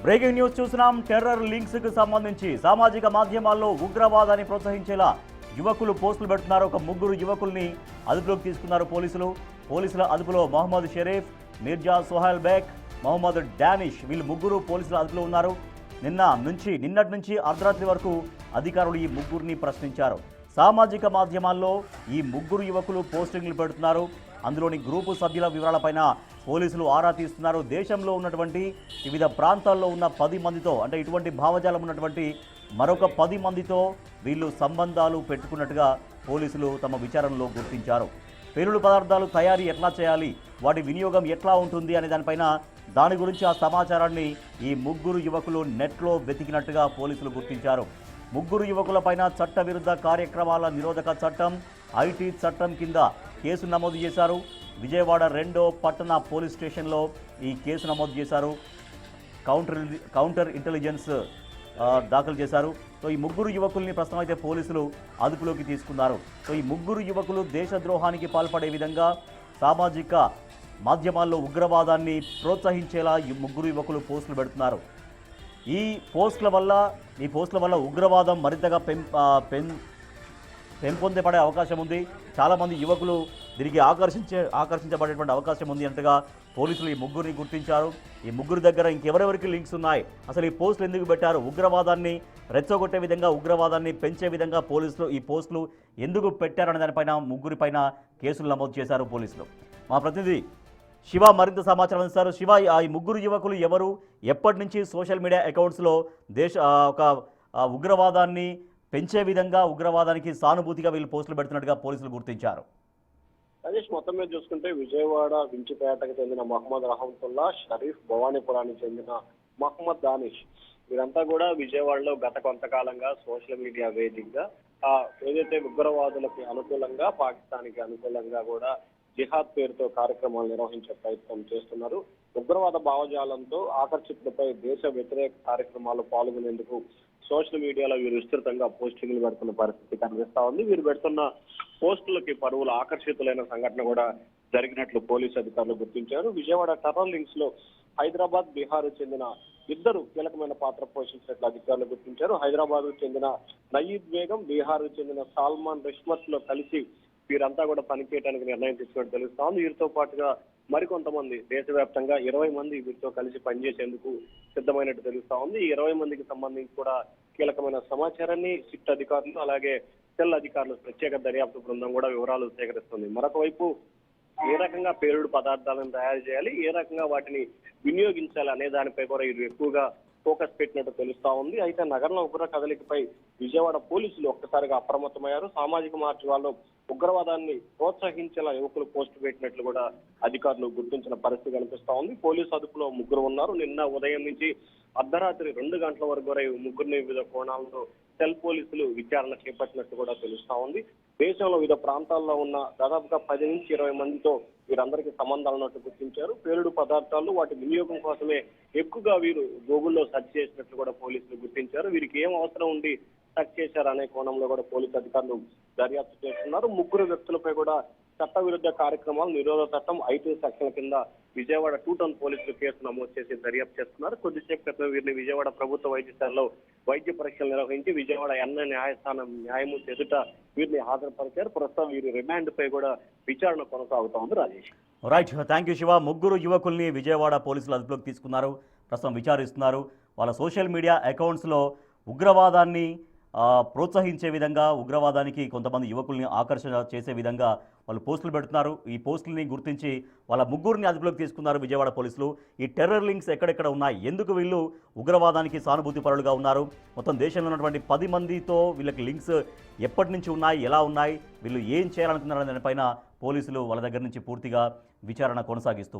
Breaking news చూస్తున్నాం. Terror links కు సంబంధించి సామాజిక మాధ్యమాల్లో ఉగ్రవాదాన్ని ప్రోత్సహించేలా యువకులు పోస్టులు పెడుతున్నారు. ఒక ముగ్గురు యువకుల్ని అదుపులోకి తీసుకున్నారు పోలీసులు. పోలీసుల అదుపులో మొహమ్మద్ షరీఫ్, మిర్జా సోహెల్ బేగ్, మొహమ్మద్ డానిష్ వీళ్ళు ముగ్గురు పోలీసుల అదుపులో ఉన్నారు. నిన్నటి నుంచి అర్ధరాత్రి వరకు అధికారులు ఈ ముగ్గురిని ప్రశ్నించారు. సామాజిక మాధ్యమాల్లో ఈ ముగ్గురు యువకులు పోస్టింగ్లు పెడుతున్నారు. అందులోని గ్రూపు సభ్యుల వివరాలపైన పోలీసులు ఆరా తీస్తున్నారు. దేశంలో ఉన్నటువంటి వివిధ ప్రాంతాల్లో ఉన్న 10 మందితో, అంటే ఇటువంటి భావజాలం ఉన్నటువంటి మరొక 10 మందితో వీళ్ళు సంబంధాలు పెట్టుకున్నట్టుగా పోలీసులు తమ విచారణలో గుర్తించారు. పేలుడు పదార్థాలు తయారీ ఎట్లా చేయాలి, వాటి వినియోగం ఎట్లా ఉంటుంది అనే దాని గురించి ఆ సమాచారాన్ని ఈ ముగ్గురు యువకులు నెట్లో వెతికినట్టుగా పోలీసులు గుర్తించారు. ముగ్గురు యువకులపైన చట్టవిరుద్ధ కార్యక్రమాల నిరోధక చట్టం, ఐటీ చట్టం కింద కేసు నమోదు చేశారు. విజయవాడ 2వ పట్టణ పోలీస్ స్టేషన్లో ఈ కేసు నమోదు చేశారు. కౌంటర్ ఇంటెలిజెన్స్ దాఖలు చేశారు. సో ఈ ముగ్గురు యువకుల్ని ప్రస్తుతం అయితే పోలీసులు అదుపులోకి తీసుకున్నారు. సో ఈ ముగ్గురు యువకులు దేశద్రోహానికి పాల్పడే విధంగా సామాజిక మాధ్యమాల్లో ఉగ్రవాదాన్ని ప్రోత్సహించేలా ఈ ముగ్గురు యువకులు పోస్టులు పెడుతున్నారు. ఈ పోస్టుల వల్ల ఉగ్రవాదం మరింతగా పెంపొందపడే అవకాశం ఉంది. చాలామంది యువకులు తిరిగి ఆకర్షించబడేటువంటి అవకాశం ఉంది అంటగా పోలీసులు ఈ ముగ్గురిని గుర్తించారు. ఈ ముగ్గురు దగ్గర ఇంకెవరెవరికి లింక్స్ ఉన్నాయి, అసలు ఈ పోస్టులు ఎందుకు పెట్టారు, ఉగ్రవాదాన్ని రెచ్చగొట్టే విధంగా, ఉగ్రవాదాన్ని పెంచే విధంగా పోలీసులు ఈ పోస్టులు ఎందుకు పెట్టారనే దానిపైన ముగ్గురిపైన కేసులు నమోదు చేశారు పోలీసులు. మా ప్రతినిధి శివ మరింత సమాచారం ఇస్తారు. శివ, ఈ ముగ్గురు యువకులు ఎవరు, ఎప్పటి నుంచి సోషల్ మీడియా అకౌంట్స్లో ఒక ఉగ్రవాదాన్ని పెంచే విధంగా, ఉగ్రవాదానికి సానుభూతిగా వీళ్ళు పోస్టులు పెడుతున్నట్టుగా పోలీసులు గుర్తించారు? రాజేష్, మొత్తం మీద చూసుకుంటే విజయవాడ వించిపేటకు చెందిన మహమ్మద్ రహమతుల్లా, షరీఫ్, భవానీపురానికి చెందిన మహమ్మద్ దానిష్ వీరంతా కూడా విజయవాడలో గత కొంతకాలంగా సోషల్ మీడియా వేదికగా ఏదైతే ఉగ్రవాదులకు అనుకూలంగా, పాకిస్తాన్కి అనుకూలంగా కూడా జిహాద్ పేరుతో కార్యక్రమాలు నిర్వహించే ప్రయత్నం చేస్తున్నారు. ఉగ్రవాద భావజాలంతో ఆకర్షితులపై దేశ వ్యతిరేక కార్యక్రమాల్లో పాల్గొనేందుకు సోషల్ మీడియాలో వీరు విస్తృతంగా పోస్టింగ్లు పెడుతున్న పరిస్థితి కనిపిస్తా ఉంది. వీరు పెడుతున్న పోస్టులకి పరువులు ఆకర్షితులైన సంఘటన కూడా జరిగినట్లు పోలీసు అధికారులు గుర్తించారు. విజయవాడ టెర్రర్ లింక్స్ లో హైదరాబాద్, బీహార్ చెందిన ఇద్దరు కీలకమైన పాత్ర పోషించినట్లు అధికారులు గుర్తించారు. హైదరాబాద్ చెందిన నయీద్ బేగం, బీహార్ చెందిన సాల్మాన్ రిష్మత్ లో కలిసి వీరంతా కూడా పనిచేయడానికి నిర్ణయం తీసుకున్నట్టు తెలుస్తా ఉంది. వీరితో పాటుగా మరికొంతమంది దేశవ్యాప్తంగా 20 మంది వీరితో కలిసి పనిచేసేందుకు సిద్ధమైనట్టు తెలుస్తా ఉంది. ఈ 20 మందికి సంబంధించి కూడా కీలకమైన సమాచారాన్ని సిట్ అధికారులు, అలాగే సెల్ అధికారులు, ప్రత్యేక దర్యాప్తు బృందం కూడా వివరాలు సేకరిస్తుంది. మరొక వైపు ఏ రకంగా పేలుడు పదార్థాలను తయారు చేయాలి, ఏ రకంగా వాటిని వినియోగించాలి అనే దానిపై కూడా వీరు ఎక్కువగా ఫోకస్ పెట్టినట్టు తెలుస్తా ఉంది. అయితే నగరంలో ఉగ్ర కదలికపై విజయవాడ పోలీసులు ఒక్కసారిగా అప్రమత్తమయ్యారు. సామాజిక మాధ్యమాల్లో ఉగ్రవాదాన్ని ప్రోత్సహించేలా యువకులు పోస్టు పెట్టినట్లు కూడా అధికారులు గుర్తించిన పరిస్థితి కనిపిస్తా ఉంది. పోలీసు అదుపులో ముగ్గురు ఉన్నారు. నిన్న ఉదయం నుంచి అర్ధరాత్రి 2 గంటల వరకు కూడా ముగ్గురిని వివిధ కోణాలతో సెల్ పోలీసులు విచారణ చేపట్టినట్టు కూడా తెలుస్తా ఉంది. దేశంలో వివిధ ప్రాంతాల్లో ఉన్న దాదాపుగా 10 నుంచి 20 మందితో వీరందరికీ సంబంధాలు ఉన్నట్టు గుర్తించారు. పేలుడు పదార్థాలు, వాటి వినియోగం కోసమే ఎక్కువగా వీరు గూగుల్లో సెర్చ్ చేసినట్లు కూడా పోలీసులు గుర్తించారు. వీరికి ఏం అవసరం ఉండి సెర్చ్ చేశారు అనే కోణంలో కూడా పోలీసు అధికారులు దర్యాప్తు చేస్తున్నారు. ముగ్గురు వ్యక్తులపై కూడా చట్టవిరుద్ధ కార్యక్రమాలు నిరోధ చట్టం, ఐటీ సెక్షన్ కింద విజయవాడ 2 టౌన్ పోలీసులు కేసు నమోదు చేసి దర్యాప్తు చేస్తున్నారు. కొద్దిసేపు క్రితం వీరిని విజయవాడ ప్రభుత్వ వైద్యశాలలో వైద్య పరీక్షలు నిర్వహించి విజయవాడ ఎన్న న్యాయస్థానం న్యాయమూర్తి ఎదుట వీరిని హాజరుపరిచారు. ప్రస్తుతం వీరి రిమాండ్ పై కూడా విచారణ కొనసాగుతా ఉంది. Rajesh, right, thank you Shiva. ముగ్గురు యువకుల్ని విజయవాడ పోలీసులు అదుపులోకి తీసుకున్నారు, ప్రస్తుతం విచారిస్తున్నారు. వాళ్ళ సోషల్ మీడియా అకౌంట్స్లో ఉగ్రవాదాన్ని ప్రోత్సహించే విధంగా, ఉగ్రవాదానికి కొంతమంది యువకుల్ని ఆకర్షణ చేసే విధంగా వాళ్ళు పోస్టులు పెడుతున్నారు. ఈ పోస్టుల్ని గుర్తించి వాళ్ళ ముగ్గురిని అదుపులోకి తీసుకున్నారు విజయవాడ పోలీసులు. ఈ టెర్రర్ లింక్స్ ఎక్కడెక్కడ ఉన్నాయి, ఎందుకు వీళ్ళు ఉగ్రవాదానికి సానుభూతి పరులుగా ఉన్నారు, మొత్తం దేశంలో ఉన్నటువంటి 10 మందితో వీళ్ళకి లింక్స్ ఎప్పటి నుంచి ఉన్నాయి, ఎలా ఉన్నాయి, వీళ్ళు ఏం చేయాలనుకున్నారనే దానిపైన పోలీసులు వాళ్ళ దగ్గర నుంచి పూర్తిగా విచారణ కొనసాగిస్తూ